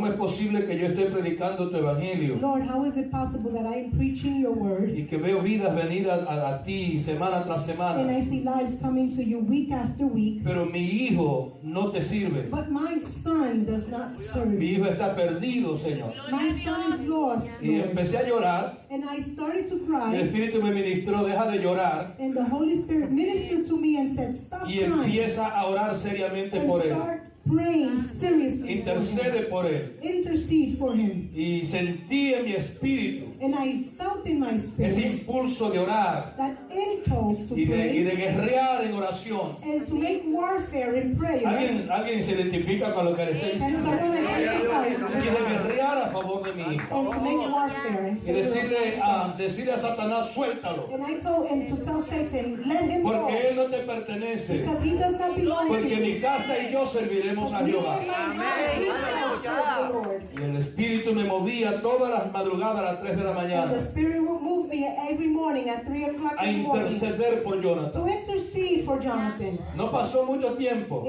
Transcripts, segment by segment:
¿cómo es posible que yo esté predicando tu evangelio? Lord, how is it possible that I am preaching your word Y que veo vidas venir a ti semana tras and semana. I see lives coming to you week after week, Pero mi hijo no te sirve. but my son does not serve Mi you. hijo está perdido, Señor. My son is lost, Y Lord. empecé a llorar. And I started to El cry, Espíritu me ministró, deja de llorar. and the Holy Spirit ministered to me and said, stop Y crying empieza a orar seriamente and por él. start praying seriously for him. Intercede por él. Intercede for him. Y sentí en mi espíritu And I felt in my ese spirit impulso de orar that impulse to y pray de guerrear en oración. and to make warfare in prayer. ¿Alguien se identifica con lo que le estoy And diciendo? someone identified Y de guerrear a favor de mi hijo. and to make warfare in Y favor of my son. decirle a Satanás, suéltalo. And I told him to tell Satan, let him go, Porque él no te pertenece. because he does not belong to Porque mi you. casa y yo serviremos a Me Jehová. and my house, we shall serve the Lord. Y el Espíritu me movía todas las madrugadas a las 3 de la And mañana the Spirit will move me every morning at 3 o'clock a in the morning interceder por to Jonathan. intercede for Jonathan. No pasó mucho tiempo.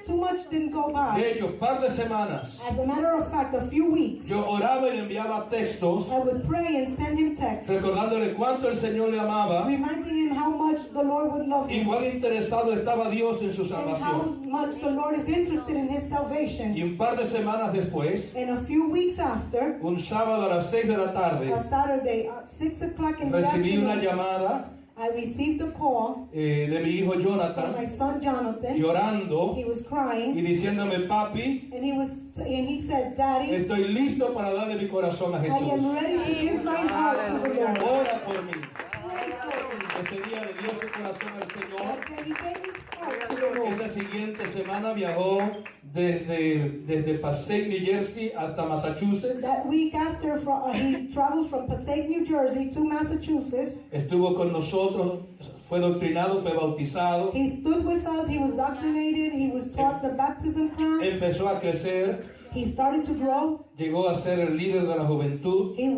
Too much didn't go by. De hecho, par de semanas, As a matter of fact, a few weeks, yo oraba y le enviaba textos I would pray and send him texts, recordándole cuánto el Señor le amaba reminding him how much the Lord would love y him cuán interesado estaba Dios en su and how salvación. much the Lord is interested in his salvation. Y un par de semanas después, And a few weeks after, un sábado a las 6 de la tarde, a Saturday at 6 o'clock in the recibí una afternoon, llamada I received a call de mi hijo from my Jonathan son Jonathan. llorando He was y crying diciéndome, papi, and he said, Daddy, estoy listo para darle mi corazón a I am Jesús. ready to give my heart to the Lord. Ora por mí. Pray for me. Ese día le dio su corazón al Señor. That he gave his heart to the Lord. Esa siguiente semana viajó desde Passaic, New Jersey hasta Massachusetts. That week after, he traveled from Passaic, New Jersey to Massachusetts. Estuvo con nosotros, fue doctrinado, fue bautizado. He stood with us, he was doctrinated, he was taught the baptism class. Empezó a crecer, He started to grow. llegó a ser el líder de la juventud. He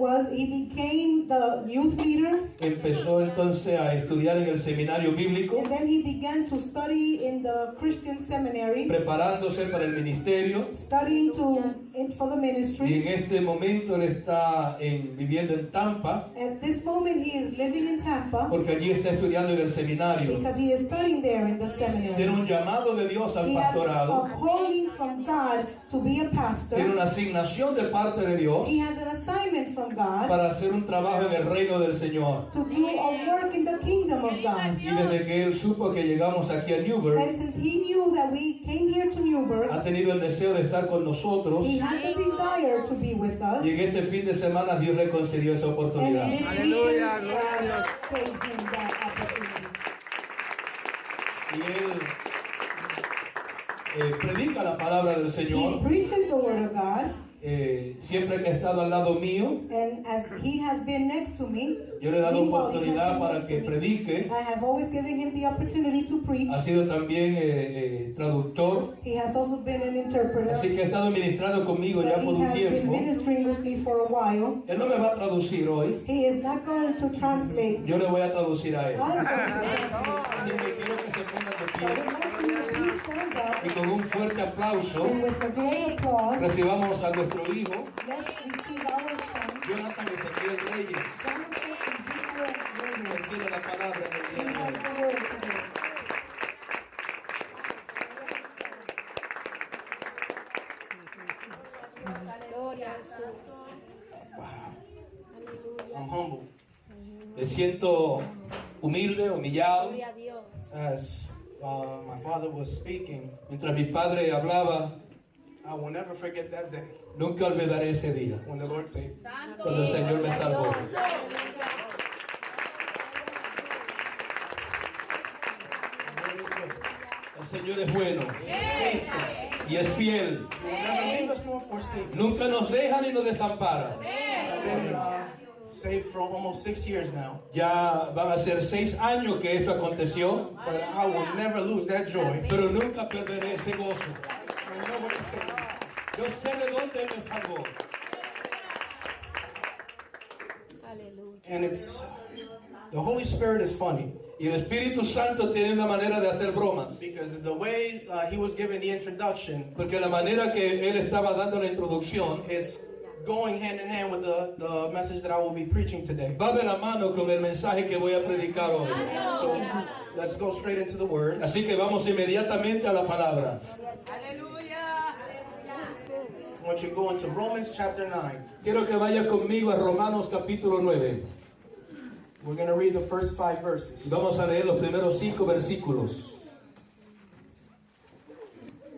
became the youth leader. Empezó entonces a estudiar en el seminario bíblico, And then he began to study in the Christian seminary, preparándose para el ministerio. studying for the Y ministry. en este momento él está viviendo en Tampa, At this moment, he is living in Tampa porque allí está estudiando en el seminario. because he is studying there in the Tiene seminary. un llamado de Dios al He has pastorado. a calling from God to be a Tiene pastor. una asignación de parte de Dios He has an assignment from God para hacer un trabajo en el reino del Señor. to do a work in the kingdom of God. Y desde que él supo que llegamos aquí a Newburgh, And since he knew that we came here to Newburgh, ha tenido el deseo de estar con nosotros. he had the desire to be with us. Y en este fin de semana Dios le concedió esa And oportunidad. this Aleluya, weekend, gloria a God gave him that opportunity. Y él predica la palabra del He Señor. preaches the word of God, Siempre que ha estado al lado mío, and as he has been next to me, yo le he dado meanwhile, he has oportunidad been para next que to me. predique. I have always given him the opportunity to preach. Ha sido también traductor. He has also been an interpreter. Así que ha estado ministrando conmigo So ya por he un has been tiempo. ministering with me for a while. Él no me va a traducir hoy. He is not going to translate. Yo le voy a traducir a él. I'm going to translate. Así que quiero que se pongan de So I would pie like for you to please stand up, y con un fuerte aplauso and with a great applause, recibamos a nuestro hijo, let's receive our son, Jonathan Ezequiel Reyes. Jonathan Ezekiel Él Reyes. tiene la palabra en el He día de has hoy. the word today. Gloria a Jesús. I'm humble. Me siento humilde, humillado. Gloria a Dios. As my father was speaking, Mientras mi padre hablaba, I will never forget that day nunca olvidaré ese día, when the Lord saved me. cuando el Señor me salvó. El Señor es bueno y es fiel. He will never leave us nor forsake us. Nunca nos deja ni nos desampara. I've been saved for almost 6 years now, Ya van a ser 6 años que esto aconteció, but I will never lose that joy. pero nunca perderé ese gozo. I know what He saved me. Yo sé de dónde Él me salvó. Aleluya. And the Holy Spirit is funny. Y el Espíritu Santo tiene una manera de hacer bromas. Because the way he was given the introduction Porque la manera que él estaba dando la introducción is going hand in hand with the message that I will be preaching today. va de la mano con el mensaje que voy a predicar hoy. So let's go straight into the word. Así que vamos inmediatamente a la palabra. I want you to go into Romans chapter 9. Quiero que vaya conmigo a Romanos capítulo 9. We're going to read the first 5 verses. Vamos a leer los primeros 5 versículos.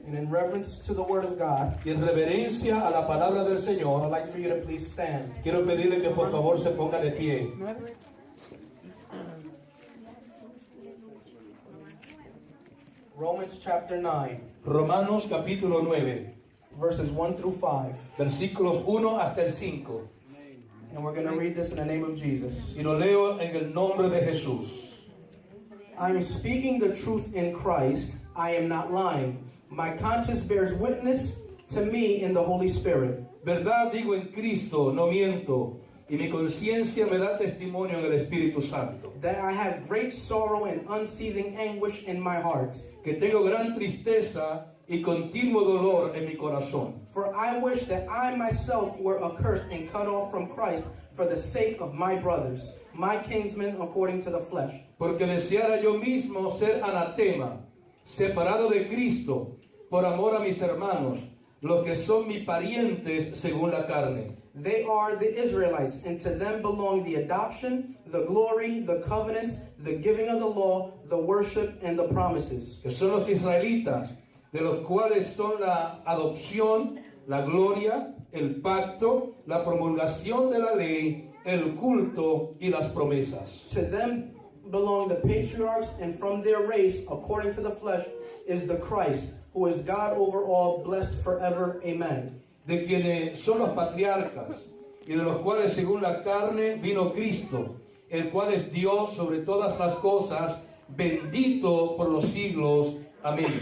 And in reverence to the word of God, Y en reverencia a la palabra del I'd Señor, like for you to please stand. quiero pedirle que por favor se ponga de pie. Romans chapter 9, Romanos capítulo 9, verses 1 through 5. versículos 1 hasta el 5. And we're going to read this in the name of Jesus. Y lo leo en el nombre de Jesús. I am speaking the truth in Christ. I am not lying. My conscience bears witness to me in the Holy Spirit. Verdad digo en Cristo, no miento. Y mi conciencia me da testimonio en el Espíritu Santo. That I have great sorrow and unceasing anguish in my heart. Que tengo gran tristeza y continuo dolor en mi corazón. For I wish that I myself were accursed and cut off from Christ for the sake of my brothers, my kinsmen according to the flesh. Porque deseara yo mismo ser anatema, separado de Cristo, por amor a mis hermanos, los que son mis parientes según la carne. They are the Israelites, and to them belong the adoption, the glory, the covenants, the giving of the law, the worship, and the promises. Que son los israelitas, de los cuales son la adopción, la gloria, el pacto, la promulgación de la ley, el culto y las promesas. To them belong the patriarchs, and from their race, according to the flesh, is the Christ, who is God over all, blessed forever. Amen. De quienes son los patriarcas, y de los cuales según la carne vino Cristo, el cual es Dios sobre todas las cosas, bendito por los siglos. Amén.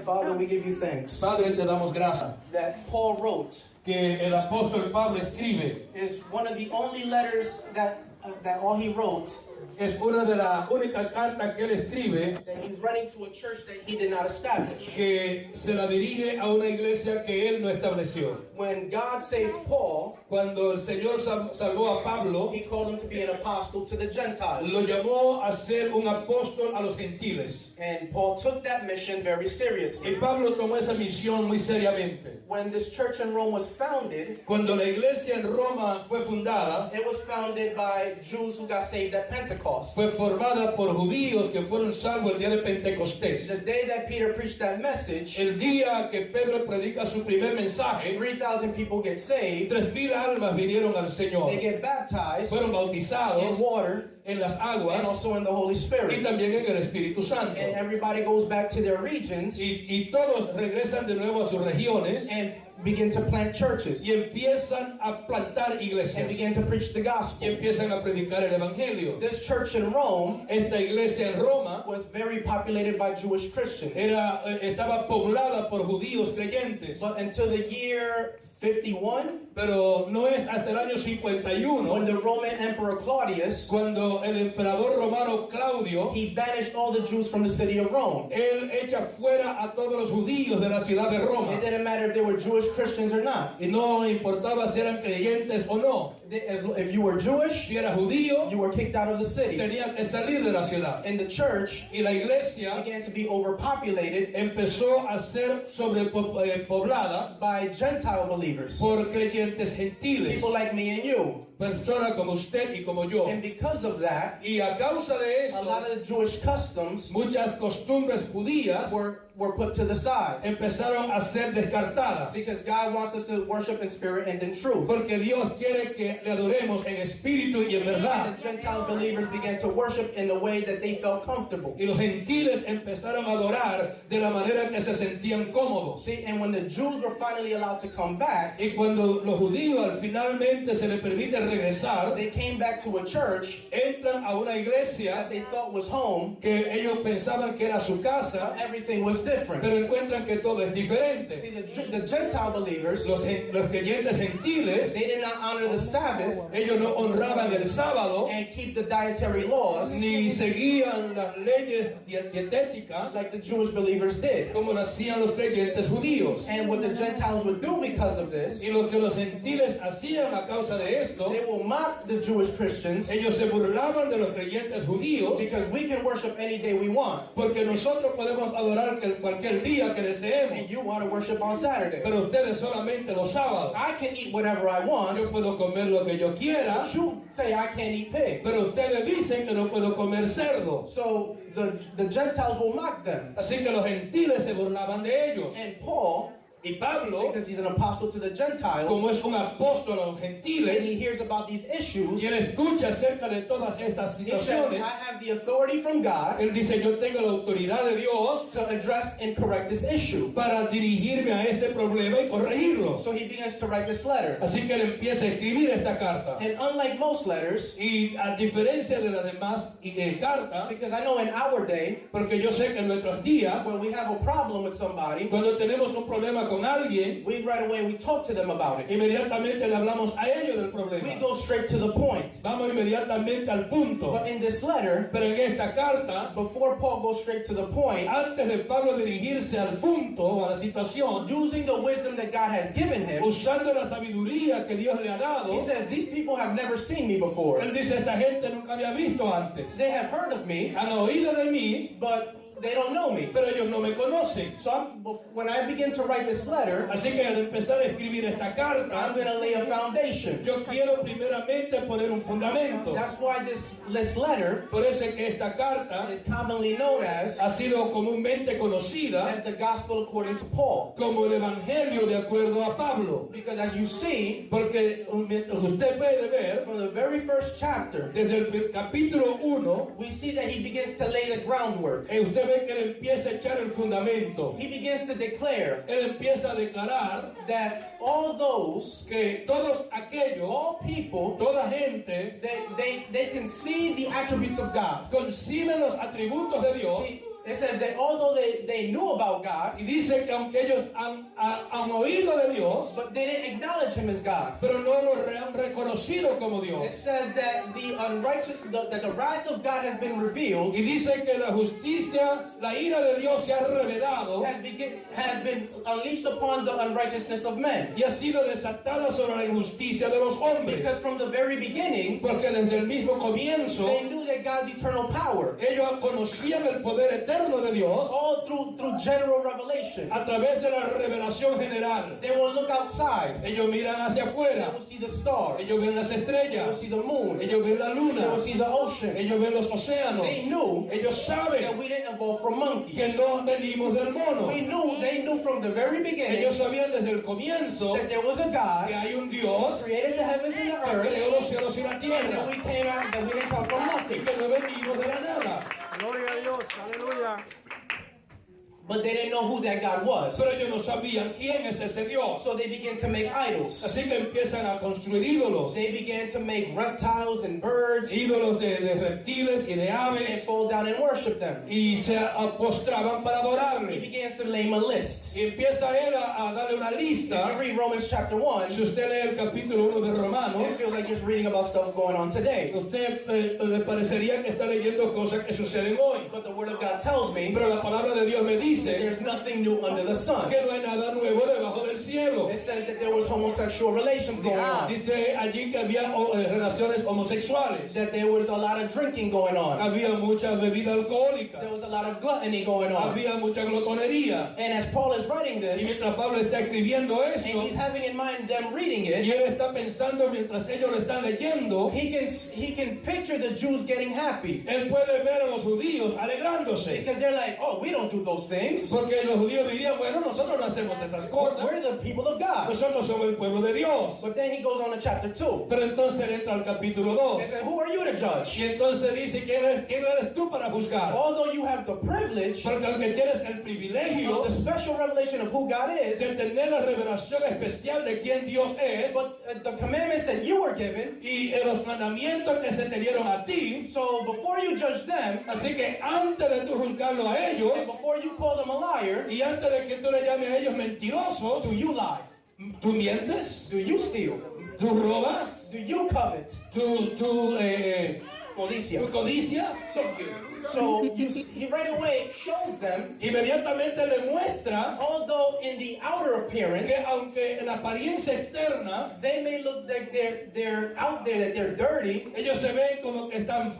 Father, we give you thanks Padre, te damos gracias that Paul wrote que el apóstol Pablo escribe. is one of the only letters that all he wrote Es una de las únicas cartas que él escribe that he's writing to a church that he did not establish. que se la dirige a una iglesia que él no estableció. When God saved Paul, Cuando el Señor salvó a Pablo, he called him to be an apostle to the Gentiles. lo llamó a ser un apóstol a los gentiles. And Paul took that mission very Y seriously. Pablo tomó esa misión muy seriamente. When this church in Rome was founded, Cuando la iglesia en Roma fue fundada, it was founded by Jews who got saved at Pentecost. fue formada por judíos que fueron salvos el día de Pentecostés. The day that Peter preached that message, El día que Pedro predica su primer mensaje, 3,000 people get saved. 3,000 almas vinieron al Señor. They get baptized Fueron in bautizados water en las and aguas also in the Holy y Spirit. también en el Espíritu Santo. And everybody goes back to their regions Y todos regresan de nuevo a sus regiones and begin to plant churches y empiezan a plantar and iglesias begin to preach the y gospel. empiezan a predicar el Evangelio. This church in Rome Esta iglesia en Roma was very populated by Jewish Christians. estaba poblada por judíos creyentes, But until the year 51, pero no es hasta el año when 51 the Roman Emperor Claudius, cuando el emperador romano Claudio he banished all the Jews from the city of Rome. él echa fuera a todos los judíos de la ciudad de Roma. It didn't matter if they were Jewish Christians or not. Y no importaba si eran creyentes o no. If you were Jewish, Si era judío, you were kicked out of the city. tenía que salir de la ciudad. And the church Y la iglesia began to be overpopulated empezó a ser sobrepoblada by Gentile believers. por creyentes gentiles, People like me and you. personas como usted y como yo. And because of that, Y a causa de a lot eso, of the Jewish customs muchas costumbres judías were put to the side. empezaron a ser descartadas. Because God wants us to worship in spirit and in truth. Porque Dios quiere que le adoremos en espíritu y en And verdad. the Gentile believers began to worship in the way that they felt comfortable. Y los gentiles empezaron a adorar de la manera que se sentían cómodos. See, and when the Jews were finally allowed to come back, Y cuando los judíos finalmente se les permite regresar, they came back to a church entran a una that iglesia they thought was home. que ellos pensaban que era su casa, Everything was different. pero encuentran que todo es See, diferente. the Gentile believers, Los creyentes gentiles, they did not honor the Sabbath ellos no honraban el sábado, and keep the dietary laws ni seguían las leyes dietéticas like the Jewish believers did. como lo hacían los creyentes judíos. And what the Gentiles would do because of this, Y lo que los gentiles hacían a causa de esto, they will mock the Jewish Christians ellos se burlaban de los creyentes judíos, because we can worship any day we want, porque nosotros podemos adorar cualquier día que deseemos, and you want to worship on Saturday. pero ustedes solamente los sábados. I can eat whatever I want, Yo puedo comer lo que yo quiera, but you say I can't eat pig. pero ustedes dicen que no puedo comer cerdo. So the Gentiles will mock them. Así que los gentiles se burlaban de ellos. And Paul, Y Pablo, because he's an apostle to the Gentiles, como es un apóstol a los when gentiles, he hears about these issues, y él escucha acerca de todas estas he says, situaciones, I have the authority from God él dice, yo tengo la autoridad de Dios to address and correct this issue. para dirigirme a este problema y corregirlo. So he begins to write this letter. Así que él empieza a escribir esta carta. And unlike most letters, Y a diferencia de las demás cartas, because I know in our day, porque yo sé que en nuestros días, when we have a problem with somebody, cuando tenemos un problema con alguien, we right away we talk to them about it. inmediatamente le hablamos a ellos del We problema. go straight to the point. Vamos inmediatamente al punto. But in this letter, Pero en esta carta, before Paul goes straight to the point, antes de Pablo dirigirse al punto o a la situación, using the wisdom that God has given him, usando la sabiduría que Dios le ha dado, he says, these people have never seen me before. él dice, esta gente nunca había visto antes. They have heard of me, Han oído de mí, but they don't know me. pero ellos no me conocen. So when I begin to write this letter, Así que al empezar a escribir esta I'm carta, going to lay a foundation. yo quiero primeramente poner un fundamento. That's why this letter Por eso es que esta carta is commonly known as ha sido comúnmente conocida the gospel according to Paul. como el Evangelio de acuerdo a Pablo. Because as you see, Porque mientras usted puede ver, from the very first chapter, desde el capítulo 1, we see that he begins to lay the groundwork. usted ve que él empieza a echar el fundamento. He begins to declare Él empieza a declarar that all those, que todos aquellos, all people, toda gente, they can see the attributes of God. conciben los atributos de Dios. See, it says that although they knew about God, Y dice que aunque ellos han oído de Dios, but they didn't acknowledge him as God. pero no lo han reconocido como Dios. It says that the unrighteous, that the wrath of God has been revealed, Y dice que la justicia, la ira de Dios se ha revelado has been unleashed upon the unrighteousness of men. y ha sido desatada sobre la injusticia de los hombres. Because from the very beginning, Porque desde el mismo comienzo, they knew that God's eternal power, ellos conocían el poder eterno de Dios all through general revelation. a través de la revelación general. They will look outside. Ellos miran hacia They afuera, will see the stars. ellos ven las They will estrellas, see the moon. ellos ven la They luna, will see the ocean. ellos ven los océanos. They knew Ellos that saben we didn't evolve from que monkeys. no venimos del mono. They knew from the very beginning Ellos sabían desde el comienzo that there was a que God hay un Dios who created the heavens and the que earth, creó los cielos y la and tierra that we came out, that we didn't come from y nothing. que no venimos de la nada. Gloria a Dios, aleluya. But they didn't know who that God was. Pero ellos no sabían quién es ese Dios. So they began to make idols. Así que empiezan a construir ídolos. They began to make reptiles and birds Ídolos de reptiles y de and aves. fall down and worship them. Y se postraban para He adorarle. begins to name a list. Y empieza él a darle una If you lista. read Romans chapter 1, Si usted lee el capítulo 1 de Romanos, it feels like you're reading about stuff going on today. usted le parecería que está leyendo cosas que suceden hoy. But the Word of God tells me Pero la palabra de Dios me dice there's nothing new under the sun. que no hay nada nuevo debajo del cielo. It says that there was homosexual relations going on. Dice allí que había relaciones homosexuales. That there was a lot of drinking going on. Había mucha bebida alcohólica. There was a lot of gluttony going on. Había mucha glotonería. And as Paul is writing Y this, mientras Pablo está escribiendo and esto, he's having in mind them reading y it, él está pensando mientras ellos lo están leyendo, he can picture the Jews getting happy. él puede ver a los judíos alegrándose. Because they're like, oh, we don't do those things. things. Porque los judíos dirían, bueno, nosotros no hacemos esas cosas. We're the people of God. Nosotros somos el pueblo de Dios. But then he goes on to chapter 2. Pero entonces él entra al capítulo 2. He said, who are you to judge? Y entonces dice, quién eres tú para juzgar? Although you have the privilege Porque aunque tienes el of privilegio the special revelation of who God is, de tener la revelación especial de quién Dios es, but the commandments that you were given, y los mandamientos que se te dieron a ti, so before you judge them, así que antes de tú juzgarlo a ellos, and before you call them a liar, y antes de que tú le llames a ellos mentirosos, do you lie? tú mientes, Do you steal? tú robas, Do you covet? tú Codicia. codicias. So he right away shows them, Inmediatamente le muestra although in the outer appearance, que aunque en la apariencia externa they may look like they're out there, that they're dirty, ellos se ven como que están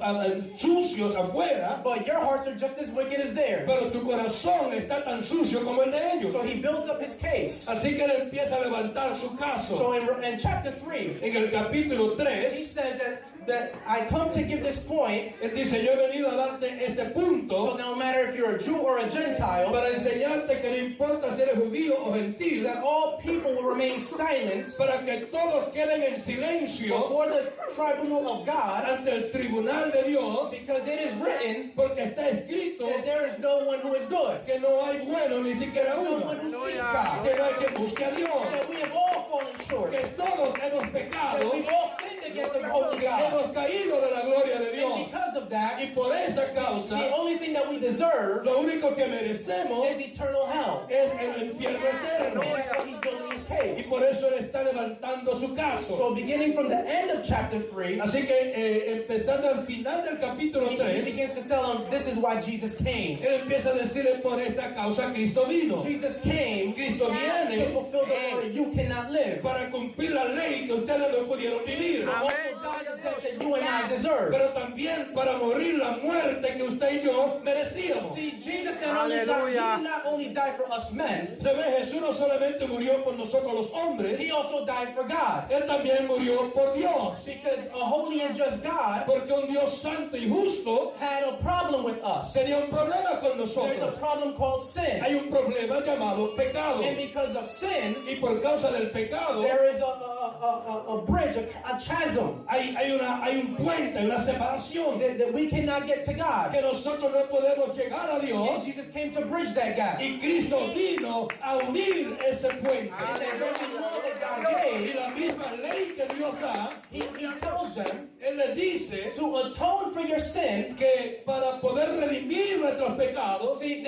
sucios afuera, but your hearts are just as wicked as theirs. pero tu corazón está tan sucio como el de ellos. So he builds up his case. Así que él empieza a levantar su caso. So in chapter 3, En el capítulo he 3, says that I come to give this point, él dice, yo he venido a darte este so punto no matter if you're a Jew or a Gentile, para enseñarte que no importa si eres judío o gentil, that all people will remain silent para que todos queden en silencio before the tribunal of God, ante el tribunal de Dios, because it is written porque está escrito that there is no one who is good, que no hay bueno ni siquiera no uno, one who seeks que God, no hay quien busque a Dios, that we have all fallen short, que todos hemos that pecado, we've all sinned against the holy que God. hemos caído de la gloria de And Dios, because of that, y por esa causa the only thing that we deserve lo único que merecemos is eternal hell. es el infierno eterno. And that's what he's building his Y case. por eso él está levantando su caso. So beginning from the end of chapter 3, Así que empezando al final del capítulo he 3, begins to tell them this is why Jesus came. él empieza a decirle, por esta causa Cristo vino. Jesus came Cristo to viene fulfill the law that you cannot live. para cumplir la ley que ustedes no pudieron vivir. But also died the death that you and I deserve. Pero también para morir la muerte que usted y yo merecíamos. See, Jesus not only died, he did not only die for us men, Se ve, Jesús no solamente murió por nosotros los hombres, he also died for God. él también murió por Dios. Because a holy and just God Porque un Dios santo y justo had a problem with us. tenía un problema con There's a nosotros. problem called sin. Hay un problema llamado pecado. And because of sin, Y por causa del pecado there is a bridge, a chasm, hay un puente, una separación that we cannot get to God. que nosotros no podemos llegar a And Dios, Jesus came to bridge that gap. y Cristo vino a unir ese puente. And that very law that God Y gave, la misma ley que Dios da, he tells them Él les dice to atone for your sin. que para poder redimir nuestros pecados See,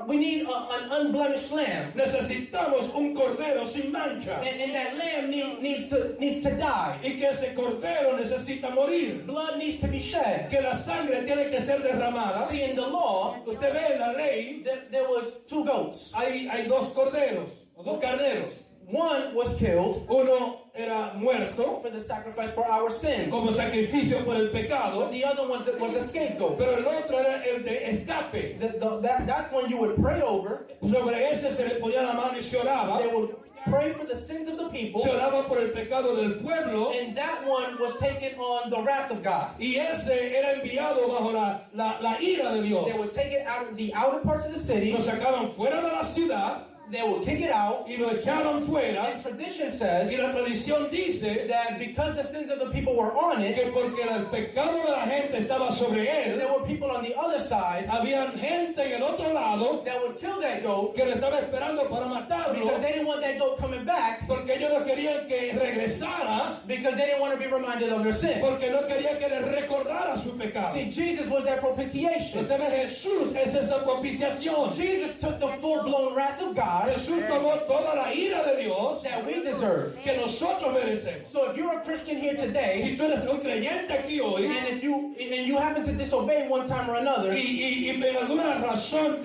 we need an unblemished lamb. necesitamos un cordero sin mancha, And that lamb needs to die. y que ese cordero necesita morir, Blood needs to be shed. que la sangre tiene que ser derramada. See, in the law, Usted ve en la ley, there was 2 goats. hay dos corderos o dos carneros. One was killed Uno era muerto for the sacrifice for our sins. como sacrificio por el pecado, But the other one was the scapegoat. pero el otro era el de escape. That one you would pray over. Sobre ese se le ponía la mano y se oraba. They would pray for the sins of the people. Se oraba por el pecado del pueblo, And that one was taken on the wrath of God. y ese era enviado bajo la ira de Dios. They would take it out of the outer parts of the city. Lo sacaban fuera de la ciudad They would kick it out. y lo echaron fuera. And tradition says Y la tradición dice that because the sins of the people were on it, que porque el pecado de la gente estaba sobre and there él, were people on the other side había gente en el otro lado that would kill that goat que lo estaba esperando para matarlo, because they didn't want that goat coming back, porque ellos no querían que regresara, because they didn't want to be reminded of their sin. porque no querían que les recordara su pecado. See, Jesus was that propitiation. Usted ve, Jesús es esa propiciación. Jesus took the full-blown wrath of God Jesús tomó toda la ira de Dios that we deserve. que nosotros merecemos. So if you're a Christian here today, Si tú eres un creyente aquí hoy, and if you happen to disobey one time or another, y en alguna razón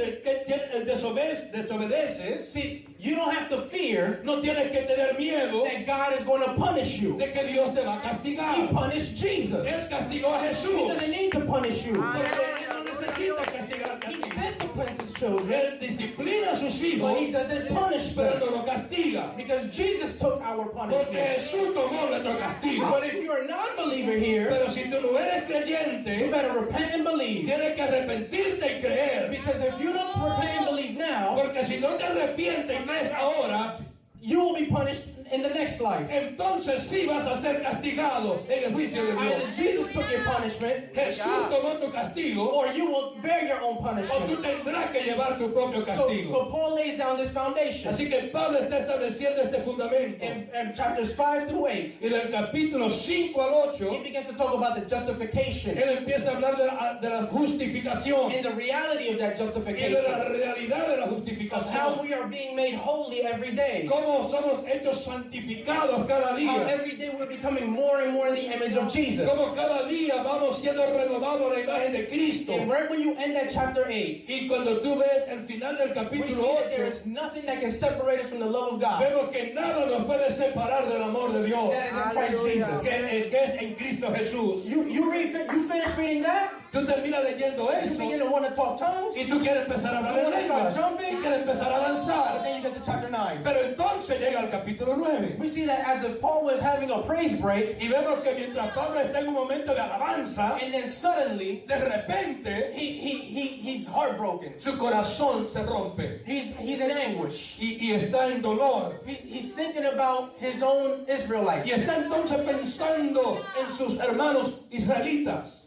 desobedeces, see, you don't have to fear no tienes que tener miedo that God is going to punish you. de que Dios te va a He castigar. punished Jesus. Él castigó a He Jesús, doesn't need to punish you. porque Él no necesita castigarte a He ti. disciplines his children, Él disciplina a sus but hijos, he doesn't punish pero them. no lo castiga, Because Jesus took our porque punishment. Jesús tomó nuestro castigo. But if you're a non-believer here, Pero si tú no eres you creyente, better repent and believe. tienes que arrepentirte y creer, Because if you don't repent and believe believe now, Porque si no te arrepientes y crees ahora, you will be punished in the next life. entonces sí vas a ser castigado en el juicio de Dios. Either Jesus took your punishment, Jesús tomó tu castigo, or you will bear your own o tú punishment. tendrás que llevar tu propio So castigo. Paul lays down this foundation Así que Pablo está estableciendo este fundamento. in chapters 5 through 8. Y del capítulo 5 al 8, He begins to talk about the justification él empieza a hablar de la justificación and the reality of that y de la justification, realidad de la of how justificación. we are being made holy every day. Cómo somos hechos santificados cada How día. every day we're becoming more and more in the image of Jesus. Cómo cada día vamos siendo renovados a la imagen de Cristo. And right when you end at chapter 8, Y cuando tú ves el final del we see capítulo that there 8, is nothing that can separate us from the love of God vemos que nada nos puede separar del amor de Dios, that is in Christ Hallelujah. Jesus. que es en Cristo Jesús. You finish reading that, Tú terminas leyendo you eso begin to want to talk tongues, y tú quieres empezar a hablar en lenguas y quieres empezar a but danzar. then you get to chapter 9. Pero entonces llega al capítulo 9 We see that as if Paul was having a praise break, y vemos que mientras Pablo está en un momento de alabanza, and then suddenly de repente he's heartbroken. su corazón se rompe He's in anguish. y está en dolor. He's thinking about his own Israelites. Y está entonces pensando en sus hermanos israelitas.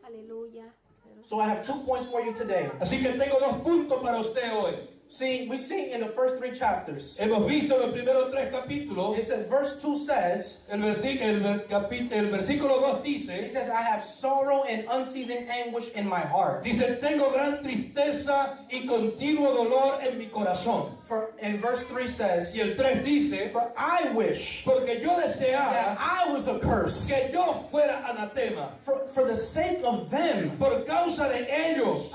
Aleluya. So I have 2 points for you today. Así que tengo 2 puntos para usted hoy. See, we see in the first 3 chapters, Hemos visto los primeros 3 capítulos. it says, verse 2 says, El versículo 2 he dice, says, I have sorrow and unceasing anguish in my heart. dice, tengo gran tristeza y continuo dolor en mi corazón. And verse 3 says, Y el 3 dice, for I wish porque yo that deseaba I was accursed que yo fuera anatema for the sake of them. por causa de ellos.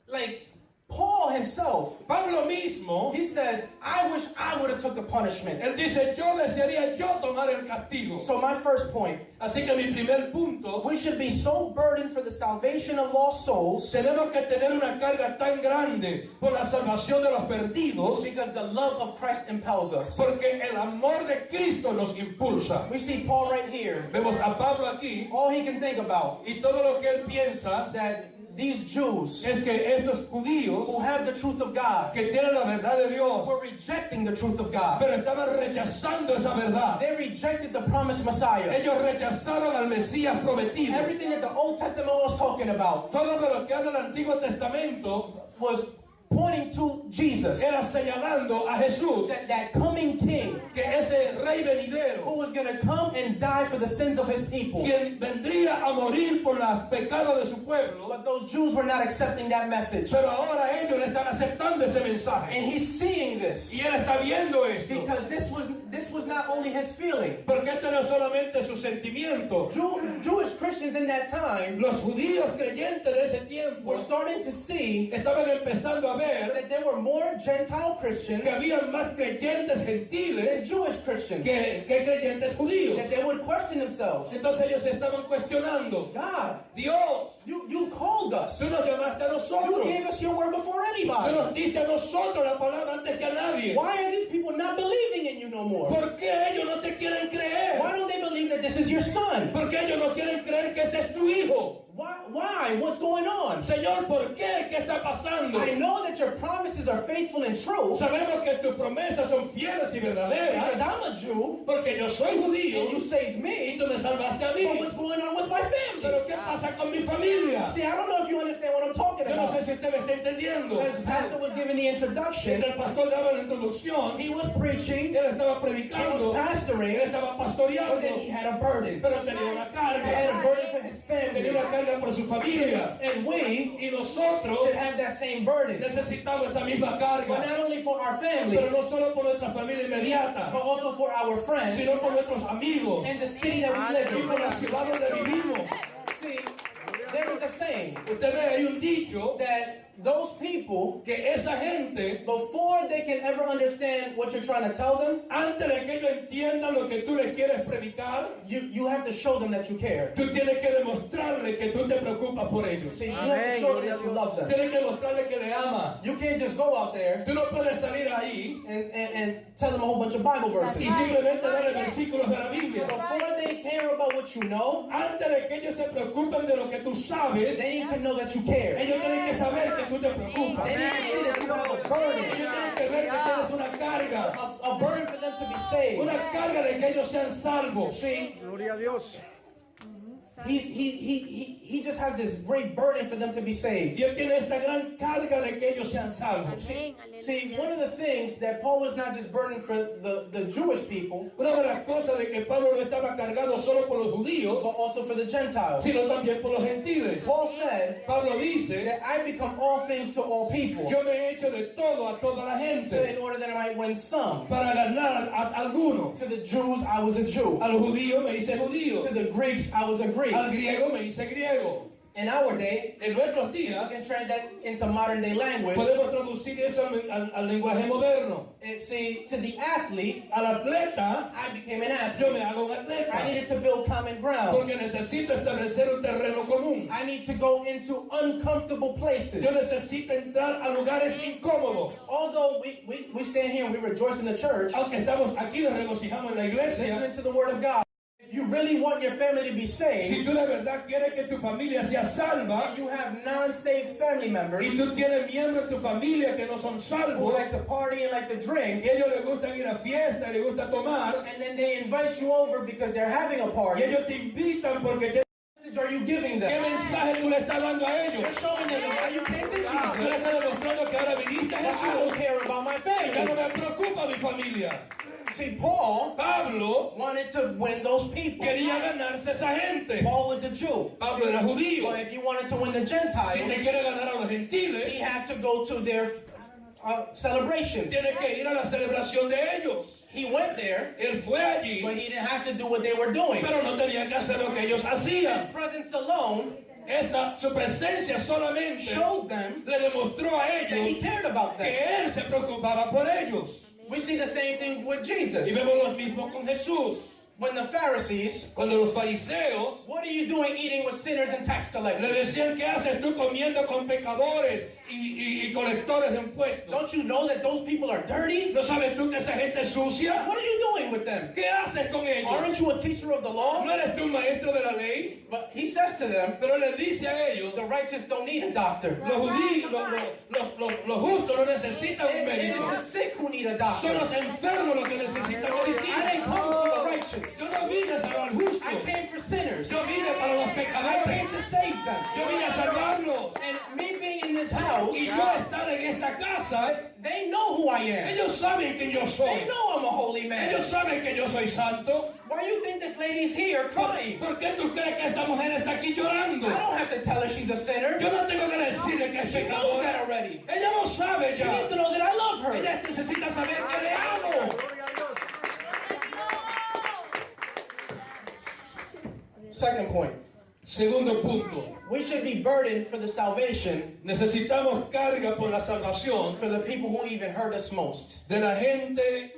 Like Paul himself, Pablo mismo, he says, I wish I would have took the punishment. él dice, yo desearía yo tomar el castigo. So my first point, Así que mi primer punto, we should be so burdened for the salvation of lost souls tenemos que tener una carga tan grande por la salvación de los perdidos, because the love of Christ impels us. porque el amor de Cristo nos impulsa. We see Paul right here. Vemos a Pablo aquí All he can think about y todo lo que él piensa that these Jews es que estos judíos who have the truth of God que tienen la verdad de Dios, were rejecting the truth of God. pero estaban rechazando esa verdad. They rejected the promised Messiah. Ellos rechazaron al Mesías prometido. Everything that the Old Testament was talking about Todo de lo que habla el Antiguo Testamento was pointing to Jesus, era señalando a Jesús, that coming king que ese rey who venidero, was going to come and die for the sins of his people. quien vendría a morir por los pecados de su pueblo. But those Jews were not accepting that message. Pero ahora ellos le están aceptando ese mensaje. And he's seeing this Y él está viendo esto. because this was not only his feeling. Porque esto no es solamente su sentimiento. Jewish Christians in that time Los judíos creyentes de ese tiempo were starting to see estaban empezando a ver that there were more Gentile Christians que había más creyentes than gentiles Jewish Christians. que creyentes judíos. That they would question themselves. Entonces ellos se estaban cuestionando. God, Dios, you called us. tú nos llamaste a You nosotros. gave us your word before Tú anybody. nos diste a nosotros la palabra antes que a nadie. Why are these people not believing in you no more? ¿Por qué ellos no te quieren creer? Why don't they believe that this is your son? ¿Por qué ellos no quieren creer que este es tu hijo? Why? What's going on? Señor, ¿por qué? ¿Qué está pasando? I know that your promises are faithful and true Sabemos que tus promesas son fieles y because verdaderas, I'm a Jew porque yo soy judío and you saved y me. tú me salvaste a But mí. what's going on with my family? Pero ¿qué pasa con mi familia? See, I don't know if you understand what I'm talking Yo no sé about. si usted me está entendiendo. As the pastor was giving the introduction, Mientras el pastor daba la introducción, he was preaching, él estaba he was predicando, él pastoring, estaba but pastoreando, then he had a burden. pero tenía una He had carga. a burden for his Tenía family. una carga por su familia. And we Y nosotros should have that same burden. necesitamos esa misma But carga. not only for our family, Pero no solo por nuestra familia inmediata, but also for our friends sino por nuestros amigos and the city that we live y por la in. ciudad donde vivimos. See, there is a saying Usted ve, hay un dicho that those people, que esa gente, before they can ever understand what you're trying to tell them, antes de que ellos entiendan lo que tú les quieres predicar, you have to show them that you care. tú tienes que demostrarle que tú te preocupas por ellos. See, you have to show them that you love them. Tienes que mostrarle que le amas. You can't just go out there Tú no puedes salir ahí and tell them a whole bunch of Bible verses. y simplemente darle versículos de la Biblia. Before they care about what you know, Antes de que ellos se preocupen de lo que tú sabes, they need to know that you care. ellos tienen que saber que tú te preocupas. need to see that you have a burden. Ellos tienen que ver que tienes una carga. A burden for them to be saved. Una carga de que ellos sean salvos. See, Gloria a Dios. he just has this great burden for them to be saved. Y él tiene esta gran carga de que ellos sean salvos. Amén, See, aleluya. one of the things that Paul was not just burdened for the Jewish people, Una de las cosas de que Pablo no estaba cargado solo por los judíos, but also for the Gentiles. sino también por los gentiles. Paul said Pablo dice, that I become all things to all people, yo me he hecho de todo a toda la so gente in order that I might win some. para ganar a alguno. To the Jews, I was a Jew. A los judíos me hice judío. To the Greeks, I was a Greek. Al griego me hice griego. In our day, En nuestros you días can translate that into modern day language. podemos traducir eso al lenguaje moderno. And see, to the athlete, Al atleta, I became an yo athlete. me hago un I atleta. needed to build common ground. Porque necesito establecer un terreno común. I need to go into uncomfortable places. Yo necesito entrar a lugares incómodos. Although we stand here and we rejoice in the church, Aunque estamos aquí, nos regocijamos en la iglesia. listening to the word of God. If you really want your family to be Si saved, tú de verdad quieres que tu familia sea salva, and you have non-saved family members y tú tienes miembros de tu familia que no son who salvos, like to party and like to drink, y ellos les gusta ir a fiesta, les gusta tomar, and then they invite you over because they're having a y party, ellos te invitan porque ¿qué message are you giving them? mensaje tú le estás dando a ellos? You're showing them why you came to Tú le Jesus. estás demostrando que ahora viniste a Well, I don't Jesús, care about my ya no family. me preocupa mi familia. See, Paul Pablo wanted to win those people. quería ganarse esa gente. Paul was a Jew. Pablo era judío. But if he wanted to win the Si te Gentiles, quiere ganar a los he gentiles, had to go to their celebrations. tiene que ir a la celebración de ellos. He went there, Él fue allí, but he didn't have to do what they were doing. pero no tenía que hacer lo que ellos His hacían. presence alone Su presencia solamente showed them le demostró a that he ellos cared about que them. Él se preocupaba por ellos. We see the same thing with Y Jesus. vemos lo mismo con Jesús. When the Pharisees, Cuando los fariseos what are you doing eating with sinners and tax le collectors? decían, ¿qué haces tú comiendo con pecadores y colectores de impuestos? Don't you know that those people are dirty? ¿No sabes tú que esa gente es sucia? What are you doing with them? ¿Qué haces con ellos? Aren't you a teacher of the law? ¿No eres tú un maestro de la ley? But he says to them, Pero le dice a ellos, the righteous don't need a doctor. los judíos, los justos no necesitan un It is médico. the sick who need a Son doctor. los enfermos los que necesitan I didn't medicina. come for the righteous. Yo no vine a salvar justos. I came for sinners. Yo vine para los I came pecadores. to save them. Yo vine a salvarlos. And me being in this house, Y yo estar en esta casa, they know who I am. ellos saben que yo They soy. know I'm a holy man. Ellos saben que yo soy santo. Why you think this lady's here crying? ¿Por qué tú crees que esta mujer está aquí llorando? I don't have to tell her she's a sinner. Yo no tengo que decirle que es She knows that pecadora. already. Ella lo sabe She ya. needs to know that I love her. Ella necesita saber que le amo. Gloria a Dios. Second point. Segundo punto. We should be burdened for the salvation Necesitamos carga por la salvación for the people who even hurt us most. de la gente,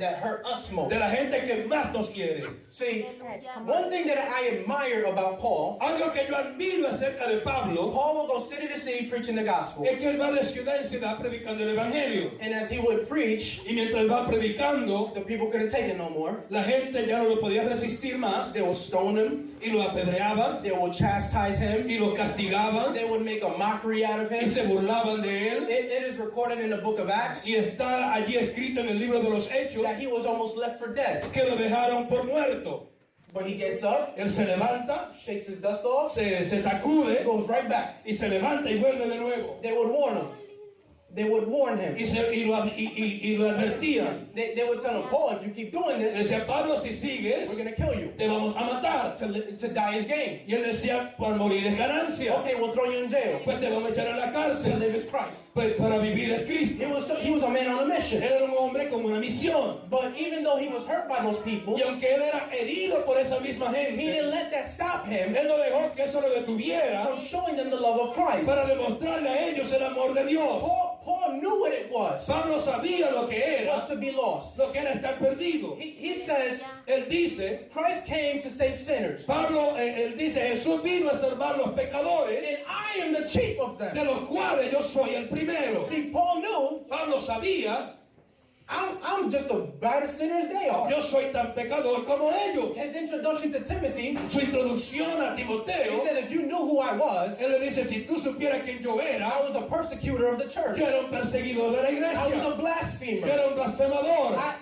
That hurt us most. de la gente que más nos quiere. See, one thing that I admire about Paul, Algo que yo admiro acerca de Pablo Paul will go city to city preaching the gospel. es que él va de ciudad en ciudad predicando el evangelio. And as he would preach, Y mientras va predicando, the people couldn't take it no more. la gente ya no lo podía resistir más They would stone him. y lo apedreaban They would chastise him. y lo castigaban They would make a mockery out of y him. se burlaban de él. It is recorded in the book of Acts Y está allí escrito en el libro de los Hechos that he was almost left for dead. que lo dejaron por muerto. But he gets up, Él se levanta, shakes his dust off, se sacude goes right back. y se levanta y vuelve de nuevo. They would warn him. They would warn him. Y lo advertían. They would tell him, Paul, if you keep doing Le this, decía, Pablo, si sigues, we're going to kill you. te vamos a matar. To die is gain. Y él decía, por morir es ganancia. Okay, we'll throw you in jail. Pues te vamos a echar a la To cárcel. live is Christ. Pues para vivir es Cristo. He was a man on a mission. Él era un hombre con una misión. But even though he was hurt by those people, Y aunque él era herido por esa misma he gente, didn't let that stop him él no dejó que eso lo detuviera from showing them the love of Christ. para demostrarle a ellos el amor de Dios. Paul knew what it was Pablo sabía lo que era, to be lost. lo que era estar perdido. He says, Él dice, Christ came to save sinners, Pablo, él dice, Jesús vino a salvar los pecadores, and I am the chief of de them. los cuales yo soy el primero. See, Paul knew Pablo sabía I'm just as bad a sinner as they are. Yo soy tan pecador como ellos. His introduction to Timothy, Su introducción a he Timoteo, said, if you knew who I was, él le dice, si tú supieras quién yo I era, was a persecutor of the church. yo era un perseguidor de la I was a iglesia, blasphemer. yo era un blasfemador,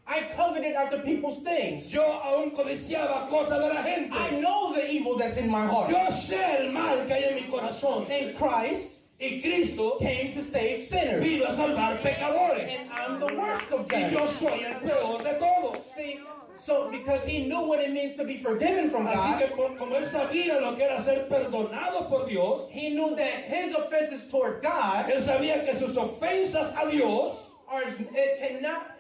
I coveted after people's things. yo aún codiciaba cosas de la I gente. know the evil that's in my heart. Yo sé el mal que hay en mi corazón. And Christ Y Cristo came to save sinners. vino a salvar pecadores. And I'm the worst of Y yo them. soy el peor de todos. See, so because he knew what it means to be forgiven from Así God, que como él sabía lo que era ser perdonado por Dios, he knew that his offenses toward God él sabía que sus ofensas a Dios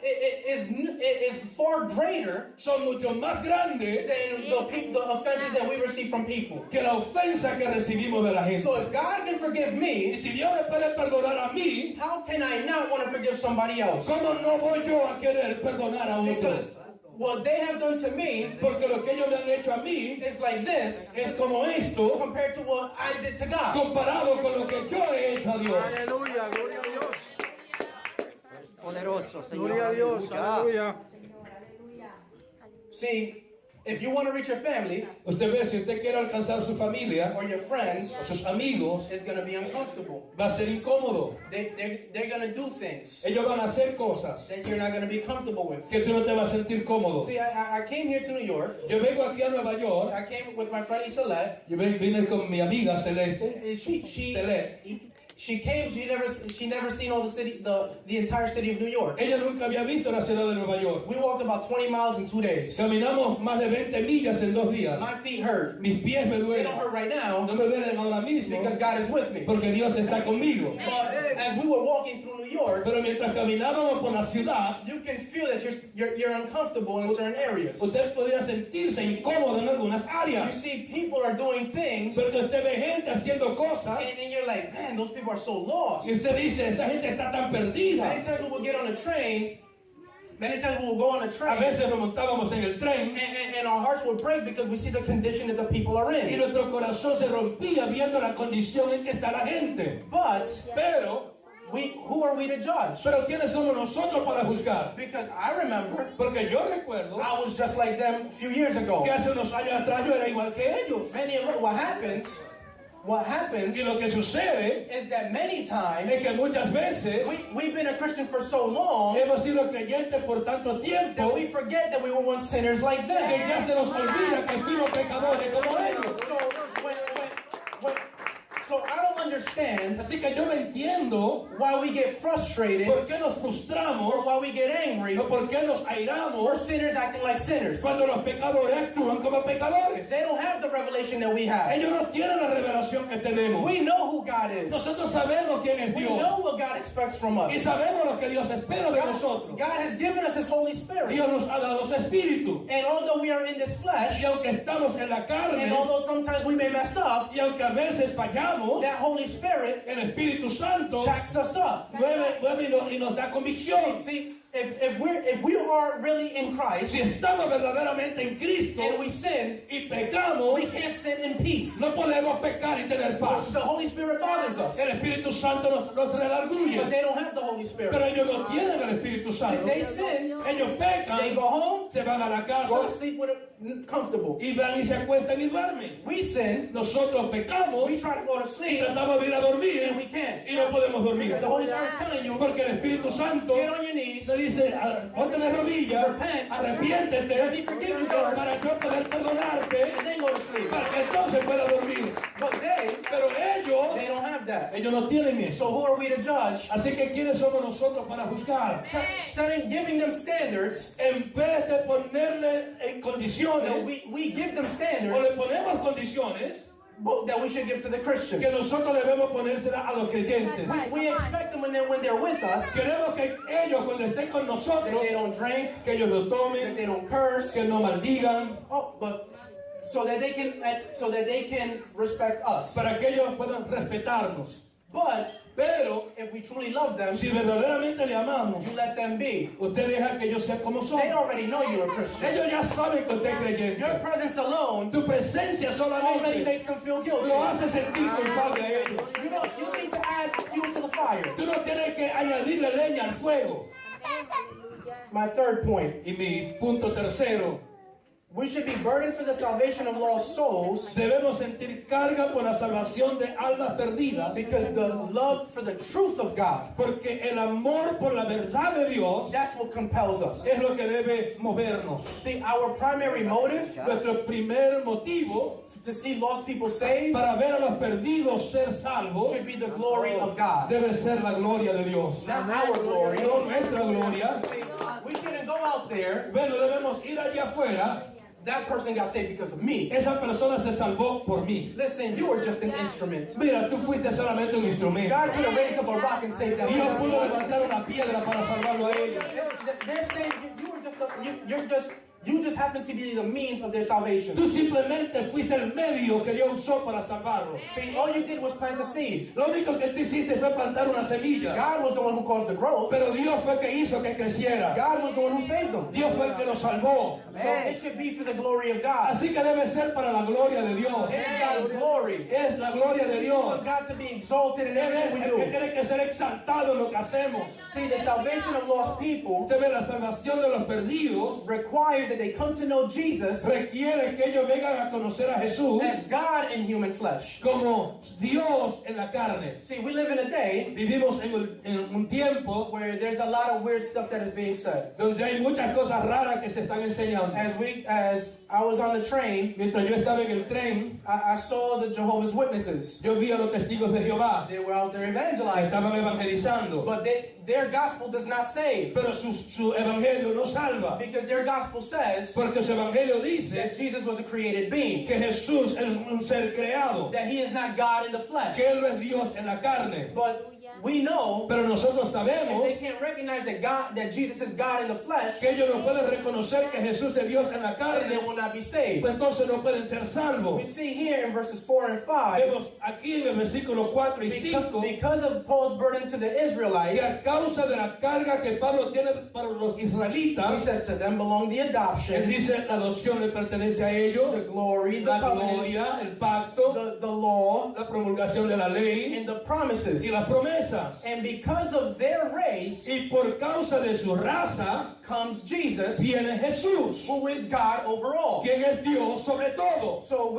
is far greater son mucho más grandes than the offenses that we receive from people. que la ofensa que recibimos de la gente. So if God can forgive Y me, si Dios me puede perdonar a mí, how can I not want to forgive somebody else? ¿cómo no voy yo a querer perdonar a otros? Because what they have done to me Porque lo que ellos me han hecho a mí is like this es como esto compared to what I did to God. comparado con lo que yo he hecho a Dios. Aleluya, gloria a Dios. Poderoso, Señor. Gloria a Dios, aleluya. See, if you want to reach your family Usted ve, si usted quiere alcanzar su familia, or your friends, sus amigos, it's going to be uncomfortable. va a ser incómodo. They're going to do things Ellos van a hacer cosas that you're not going to be comfortable with. que tú no te vas a sentir cómodo. See, I came here to New York. Yo vengo aquí a Nueva York, I came with my friend Isolette. yo vine con mi amiga Celeste. And Celeste. she came. She never seen all the entire city of New York. Ella nunca había visto la ciudad de Nueva York. We walked about 20 miles in 2 days. Caminamos más de 20 millas en 2 días. My feet hurt. Mis pies me They duelen. don't hurt right No now me duelen ahora mismo because God is with me. porque Dios está conmigo. But as we were walking through New York, Pero mientras caminábamos por la ciudad, you can feel that you're uncomfortable in certain areas. usted podía sentirse incómodo en algunas You áreas. see, people are doing things, Pero que usted ve gente haciendo cosas and you're like, man, those people are so lost. y usted dice, esa gente está tan perdida. Many times we will get on a train. Many times we will go on a A train, veces nos montábamos en el tren and our hearts will break because we see the condition that the people are y in. nuestro corazón se rompía viendo la condición en que está la gente. But Pero, who are we to judge? ¿quiénes somos nosotros para juzgar? Because I remember Porque yo recuerdo I was just like them a few years ago. que hace unos años atrás yo era igual que ellos. What happens Y lo que sucede is that many times es que muchas veces we've been a Christian for so long hemos sido creyentes por tanto that tiempo we forget that we were once sinners like que them. ya se nos olvida que fuimos pecadores como ellos. So I don't understand Así que yo no entiendo why we get frustrated por qué nos or frustramos why we get angry o por qué nos for airamos sinners acting like sinners. cuando los pecadores actúan como pecadores. They don't have the revelation that we have. Ellos no tienen la revelación que tenemos. We know who God is. Nosotros sabemos quién es We Dios know what God expects from y us. sabemos lo que Dios espera de nosotros. God has given us His Holy Spirit. Dios nos ha dado su espíritu And although we are in this flesh, y aunque estamos en la carne and although sometimes we may mess up, y aunque a veces fallamos, that Holy Spirit el Espíritu Santo jacks us up. mueve y nos da convicción. See, if we are really in Christ Si estamos verdaderamente en Cristo and we sin, y pecamos, we can't sin in peace. no podemos pecar y tener paz. The Holy Spirit bothers us. El Espíritu Santo nos redarguye, But they don't have the Holy pero Spirit. ellos no tienen el Espíritu See, Santo. they sin, Ellos pecan, they go home, se van a la go casa to sleep with it comfortable. y van y se acuestan y duermen. We sin, Nosotros pecamos we y try to go to sleep, tratamos de ir a dormir and we can't. y no podemos dormir. Because the Holy Spirit is telling you, Porque el Espíritu Santo get on your knees, te dice, ponte de rodillas, Repent. arrepiéntete Let me forgive you first. para yo poder perdonarte, and then go to sleep. para que entonces pueda dormir. But Pero ellos, they don't have that. ellos no tienen eso. So who are we to judge? Así que ¿quiénes somos nosotros para juzgar? Giving them standards, En vez de ponerle en condiciones, we give them o le standards ponemos condiciones that we should give to the Christian. que nosotros debemos ponérsela a los creyentes. We expect them when they're with us Queremos que ellos cuando estén con that nosotros, they don't drink, que ellos lo that tomen, they don't curse, que no maldigan, but so that they can respect us. para que ellos puedan respetarnos. But Pero if we truly love them, si verdaderamente le amamos, you let them be. usted deja que ellos sean como son. They already know you're a Christian. Ellos ya saben que usted es Your creyente. presence alone Tu presencia already solamente makes them feel guilty. lo hace sentir culpable a ellos. You don't need to add fuel to the fire. fire. Tú no tienes que añadirle leña al fuego. Amén. Aleluya. My third point. Y mi punto tercero, We should be burdened for the salvation of lost souls debemos sentir carga por la salvación de almas perdidas, because the love for the truth of God, porque el amor por la verdad de Dios that's what compels us. es lo que debe movernos. See, our primary motive Nuestro primer motivo to see lost people saved para ver a los perdidos ser salvos should be the glory of God, debe ser la gloria de Dios, not our glory. no nuestra gloria. See, we shouldn't go out there. Bueno, debemos ir allá afuera. That person got saved because of me. Esa persona se salvó por mí. Listen, you were just an instrument. Mira, tú fuiste solamente un instrumento. God could have raised up a rock and saved that Dios pudo person. levantar una piedra para salvarlo a ellos. They're saying you just happen to be the means of their salvation. Tú simplemente fuiste el medio que Dios usó para salvarlo. See, all you did was plant the seed. Lo único que tú hiciste fue plantar una semilla. God was the one who caused the growth. Pero Dios fue el que hizo que creciera. God was the one who saved them. Dios fue el que lo salvó. So it should be for the glory of God. Así que debe ser para la gloria de Dios. It is God's glory. Es la gloria de We Dios. want God to be exalted in Él es everything we el que do. tiene que ser exaltado en lo que hacemos. See, the salvation of lost people Usted ve la salvación de los perdidos. requires that they come to know Jesus Requiere que ellos vengan a conocer a Jesús as God in human flesh. como Dios en la carne. See, we live in a day Vivimos en un tiempo where there's a lot of weird stuff that is being said. donde hay muchas cosas raras que se están enseñando. As I was on the train, Mientras yo estaba en el tren, I saw the Jehovah's Witnesses. yo vi a los testigos de Jehová. They were out there evangelizing, Estaban evangelizando. but their gospel does not save, Pero su evangelio no salva. because their gospel says Porque su evangelio dice that Jesus was a created being, que Jesús es un ser creado. that he is not God in the flesh. Que Él no es Dios en la carne. But we know Pero nosotros if sabemos they can't recognize that Jesus is God in the flesh, que ellos no pueden reconocer que Jesús es Dios en la then they carne. will not be saved. Pues entonces no pueden ser We salvos. see here in verses 4 and 5, Vemos aquí en el versículo 4 y 5 because of Paul's burden to the Israelites, que a causa de la carga que Pablo tiene para los he israelitas, says to them belong the él adoption, dice la adopción le pertenece a the ellos, glory, the la covenants, gloria, el pacto, the law, la promulgación de la ley and the promises. y las promesas. And because of their race Y por causa de su raza comes Jesus, viene Jesús, who is God over all. quien es Dios sobre todo. So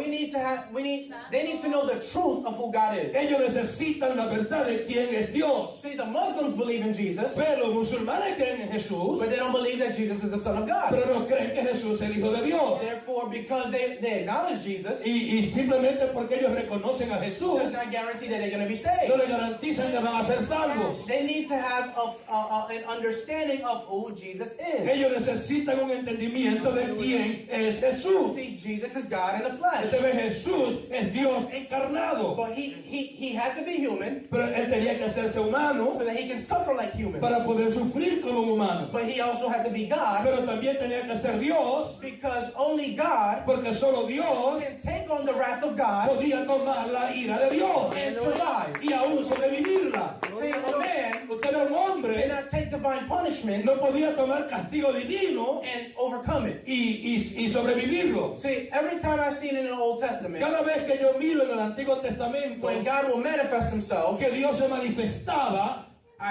they need to know the truth of who God is. Ellos necesitan la verdad de quién es Dios. See, the Muslims believe in Jesus, Pero los musulmanes creen en Jesús, but they don't believe that Jesus is the Son of God. pero no creen que Jesús es el Hijo de Dios. Therefore, because they acknowledge Jesus, Y simplemente porque ellos reconocen a Jesús, does not guarantee that they're going to be no saved. le garantizan que van a ser salvos. They need to have an understanding of who Jesus is. Ellos necesitan un entendimiento de quién es Jesús. See, Jesus is God in the flesh, Se ve Jesús es Dios encarnado, but he had to be human pero él tenía que hacerse humano so that he can suffer like humans. para poder sufrir como un humano. But he also had to be God Pero también tenía que ser Dios, because only God porque solo Dios can take on the wrath of God podía tomar la ira de Dios and survive. y aún sobrevivirla. See, a man Usted era un hombre, cannot take divine punishment no podía tomar castigo divino and overcome it. y sobrevivirlo. See, every time I've seen in the Old Testament, Cada vez que yo miro en el Antiguo Testamento when God will manifest himself, que Dios se manifestaba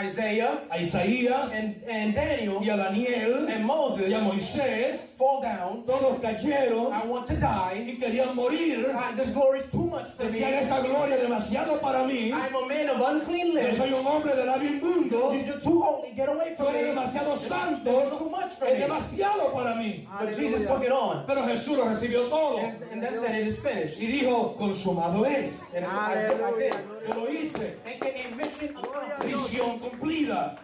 Isaiah a Isaías and Daniel y a Daniel and Moses y a Moisés, fall down. todos cayeron I want to die. y querían morir. This glory is too much for me. Decían, esta gloria es demasiado para mí. I'm a man of unclean Yo lips. soy un hombre de labio inmundo. You're too holy. Get away Tú from eres me. demasiado This is santo. too much for Es me. demasiado para mí. But Jesus took it on Pero Jesús lo recibió todo and then said, it is finished. y dijo, consumado es. And I did. Yo lo hice. AKA mission accomplished. Misión cumplida.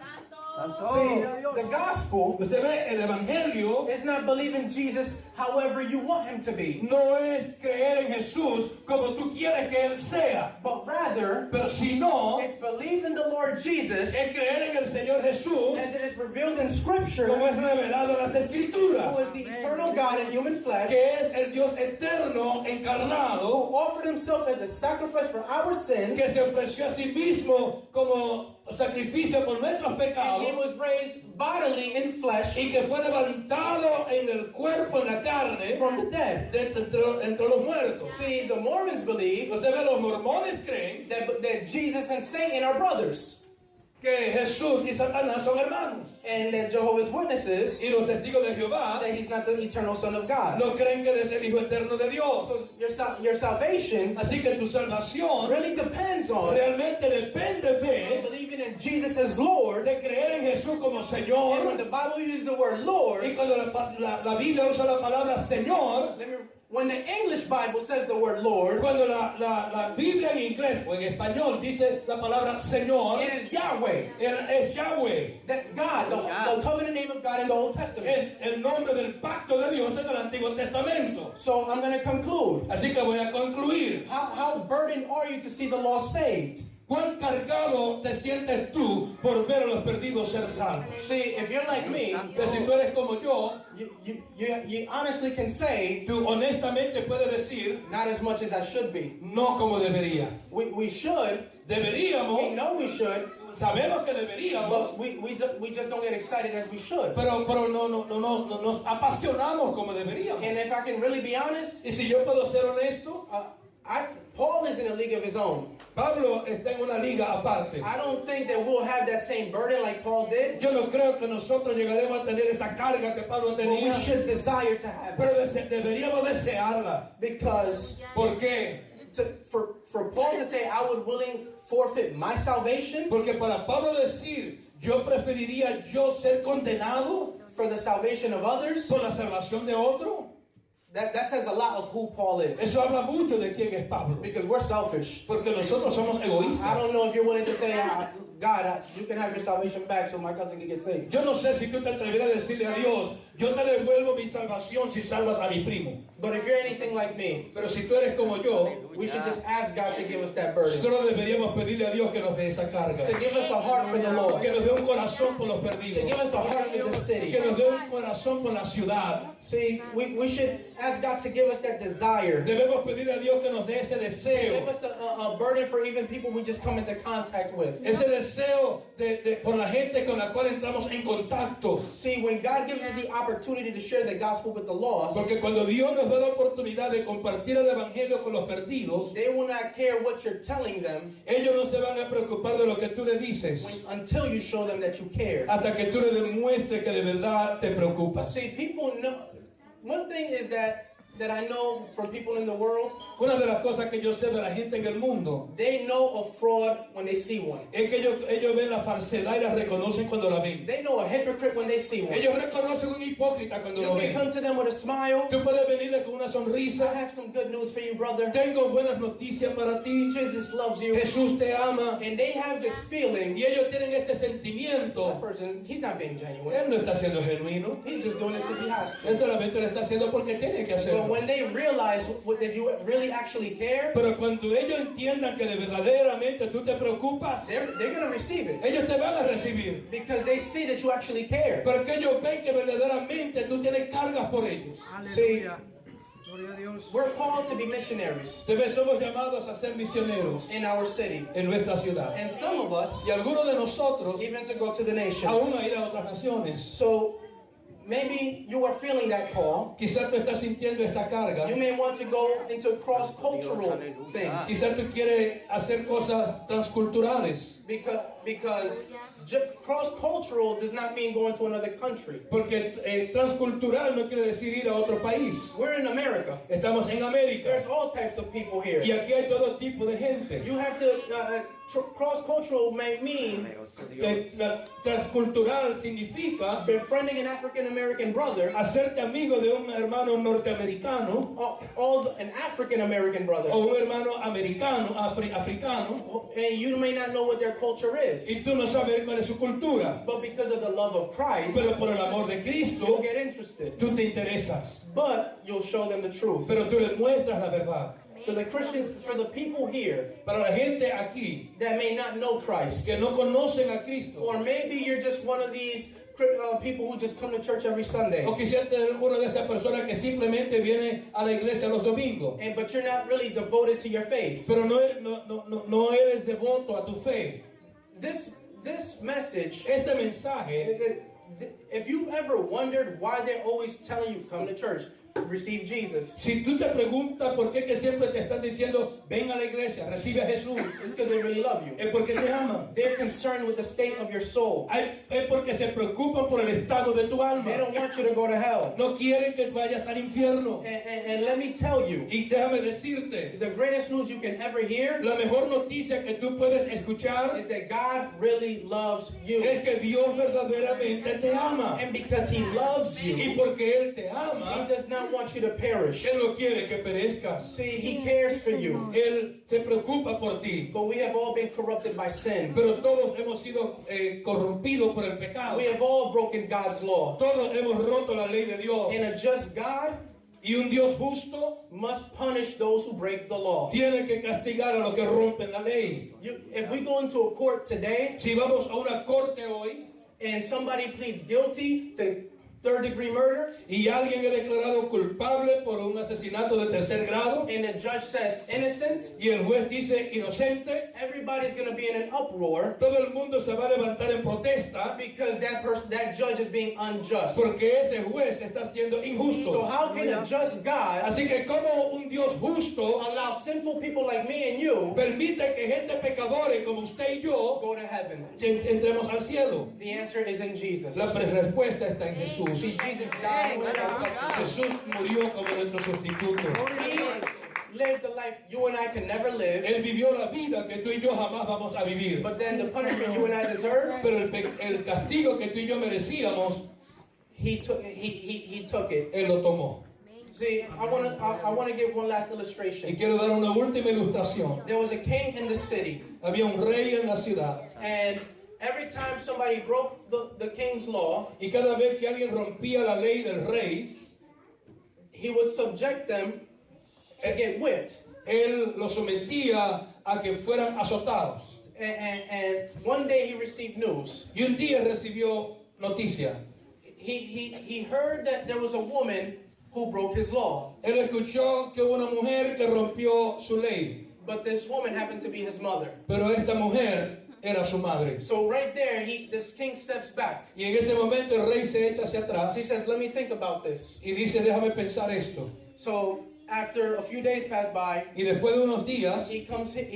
See, the gospel Usted ve, el evangelio is not believing Jesus however you want him to be, no es creer en Jesús como tú quieres que Él sea, but rather pero si no, it's believe in the Lord Jesus es creer en el Señor Jesús as it is revealed in Scripture, como who es revelado en las Escrituras, is the eternal God in human flesh, que es el Dios eterno who encarnado, offered himself as a sacrifice for our sins, que se ofreció a sí mismo como sacrificio por nuestros and he pecados was raised bodily in flesh y que fue levantado en el cuerpo, en la carne, from the dead. de entre los muertos. See, the Mormons believe Usted ve, los mormones creen that Jesus and Satan are brothers. que Jesús y Satanás son hermanos. and that Jehovah's Witnesses, Y los testigos de Jehová that he's not the eternal Son of God. no creen que eres el Hijo eterno de Dios. So your salvation Así que tu salvación really depends on realmente depende de believing in Jesus as Lord. creer en Jesús como And when Señor. the Bible uses the word Lord, Y cuando la Biblia usa la palabra Señor, when the English Bible says the word Lord, cuando la Biblia en inglés o en español dice la palabra Señor, it is Yahweh. es Yahweh. That God, the covenant name of God in the Old Testament. Es el nombre del pacto de Dios en el Antiguo Testamento. So I'm going to conclude. Así que voy a concluir. How burdened are you to see the lost saved? ¿Cuán cargado te sientes tú por ver a los perdidos ser salvos? See, if you're like me, Que si tú eres como yo, you honestly can say, tú honestamente puedes decir, not as much as I should be. no como debería. We should, we Deberíamos, know we should, sabemos que deberíamos, but we just don't get excited as we should. pero no nos apasionamos como deberíamos. And if I can really be honest, Y si yo puedo ser honesto, Paul is in a league of his own. Pablo está en una liga aparte. I don't think that we'll have that same burden like Paul did, Yo no creo que nosotros llegaremos a tener esa carga que Pablo but we tenía, should desire to have it. pero deberíamos desearla. Because ¿Por qué? for Paul to say, I would willing forfeit my salvation Porque para Pablo decir, yo preferiría yo ser condenado for the salvation of others, por la salvación de otro. that says a lot of who Paul is. Eso habla mucho de quién es Pablo. Because we're selfish. Porque nosotros somos I egoístas. don't know if you're willing to say, God, you can have your salvation back so my cousin can get saved. Yo no sé si tú te atreverás a decirle a Dios, yo te devuelvo mi salvación si salvas a mi primo. But if you're anything like me, Pero si tú eres como yo, we should just ask God to give us that burden. solo deberíamos pedirle a Dios que nos dé esa carga. To give us a heart for the lost. Que nos dé un corazón por los To perdidos. give us a heart for the city. Que nos dé un corazón por la ciudad. See, we should ask God to give us that desire. Debemos pedirle a Dios que nos dé ese Give deseo. us a burden for even people we just come into contact with. Ese deseo por la gente con la cual entramos en contacto. See, when God gives us the opportunity to share the gospel with the lost, Porque cuando Dios nos da la oportunidad de compartir el evangelio con los perdidos, they will not care what you're telling them ellos no se van a preocupar de lo que tú le dices until you show them that you care. hasta que tú le demuestres que de verdad te preocupas. See, people know. One thing is that I know from people in the world, Una de las cosas que yo sé de la gente en el mundo they know a fraud when they see one. es que ellos ven la falsedad y la reconocen cuando la ven. They know a hypocrite when they see one. Ellos reconocen un hipócrita cuando You lo can ven. come to them with a smile. Tú puedes venirle con una I sonrisa. have some good news for you, brother. Tengo buenas noticias para ti. Jesus loves you. Jesús te ama. And they have this feeling, Y ellos tienen este that sentimiento. person, he's not being genuine. Él no está siendo genuino. He's just doing this because he has Él to. solamente lo está haciendo porque tiene que But hacerlo. when they realize that you really actually care, Pero cuando ellos entiendan que de verdaderamente tú te preocupas, they're going to receive it. ellos te van a recibir. Because they see that you actually care. Pero que ellos ven que verdaderamente tú tienes cargas por ellos. Aleluya. Gloria a Dios. We're called to be missionaries Entonces somos llamados a ser misioneros in our city. en nuestra ciudad. And some of us, Y algunos de nosotros even to go to the aún nations. a ir a otras naciones. So maybe you are feeling that call. Quizás tú estás sintiendo esta carga. You may want to go into cross-cultural things. Quizás tú quieres hacer cosas transculturales. Because cross-cultural does not mean going to another country. Porque transcultural no quiere decir ir a otro país. We're in America. Estamos en América. There's all types of people here. Y aquí hay todo tipo de gente. You have to, cross-cultural may mean Transcultural significa befriending an African-American brother, hacerte amigo de un hermano norteamericano an African-American brother. o un hermano americano, africano, And you may not know what their culture is. y tú no sabes cuál es su cultura. But because of the love of Christ, Pero por el amor de you'll Cristo, get interested. tú te interesas. But you'll show them the truth. Pero tú les muestras la verdad. For the Christians, for the people here Para la gente aquí that may not know Christ, que no conocen a Cristo, or maybe you're just one of these people who just come to church every Sunday, o quizás eres una de esas personas que simplemente viene a la iglesia los domingos, but you're not really devoted to your faith. pero no eres devoto a tu fe. This message, Este mensaje, if you've ever wondered why they're always telling you come to church, receive Jesus. Si tú te preguntas por qué que siempre te están diciendo, ven a la iglesia, recibe a Jesús, It's because they really love you. es porque te aman. They're concerned with the state of your soul. Es porque se preocupan por el estado de tu alma. They don't want you to go to hell. No quieren que vayas al infierno. And let me tell you, Y déjame decirte, the greatest news you can ever hear la mejor noticia que tú puedes escuchar is that God really loves you. es que Dios verdaderamente te ama. And because He loves Y you, porque Él te He ama, does not want you to perish. Él no quiere que perezcas. See, He cares for you. Él se preocupa por ti. But we have all been corrupted by sin. Pero todos hemos sido corrompidos por el pecado. We have all broken God's law. Todos hemos roto la ley de Dios. And a just God Y un Dios justo must punish those who break the law. tiene que castigar a los que rompen la ley. If we go into a court today Si vamos a una corte hoy and somebody pleads guilty to third-degree murder, y alguien es declarado culpable por un asesinato de tercer grado and the judge says innocent, y el juez dice inocente, everybody's going to be in an uproar todo el mundo se va a levantar en protesta because that judge is being unjust. porque ese juez está siendo So injusto. how can a just God Así que como un Dios justo allow sinful people like me and you permite que gente pecadores como usted y yo go to heaven? entremos al cielo? The answer is in Jesus. La respuesta está en Jesús. See, Jesus died for our substitute. Jesús murió como nuestro sustituto. He lived the life you and I can never live, Él vivió la vida que tú y yo jamás vamos a vivir. but then the punishment you and I deserve, Pero el castigo que tú y yo merecíamos, He took it. Él lo tomó. See, I want to give one last Y illustration. quiero dar una última ilustración. There was a king in the city, Había un rey en la ciudad. and every time somebody broke the king's law, Y cada vez que alguien rompía la ley del rey, he would subject them to get whipped. él los sometía a que fueran azotados. And one day he received news. Y un día recibió noticia. He heard that there was a woman who broke his law, Él escuchó que hubo una mujer que rompió su ley, but this woman happened to be his mother. pero esta mujer era su madre. So right there, this king steps back. Y en ese momento el rey se echa hacia atrás He says, "Let me think about this." y dice, déjame pensar esto. So after a few days pass by, Y después de unos días, he comes in.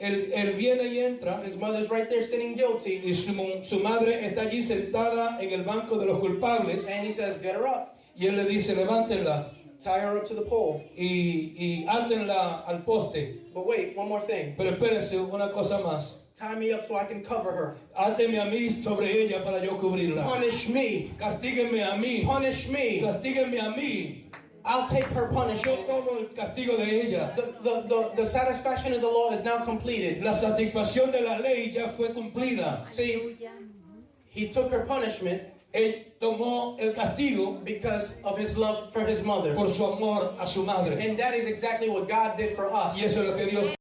él viene y entra, His mother's right there sitting guilty, y su madre está allí sentada en el banco de los culpables, and he says, "Get her up, y él le dice, levántenla tie her up to the pole." y átenla al poste. But wait, one more thing. Pero espérense, una cosa más. Tie me up so I can cover her. Áteme a mí sobre ella para yo cubrirla. Punish me. Castíguenme a mí. Punish me. Castíguenme a mí. I'll take her Yo punishment. tomo el castigo de ella. The satisfaction of the law is now completed. La satisfacción de la ley ya fue cumplida. See, he took her punishment Él tomó el castigo because of his love for his mother. por su amor a su madre. And that is exactly what God did for us. Y eso es lo que Dios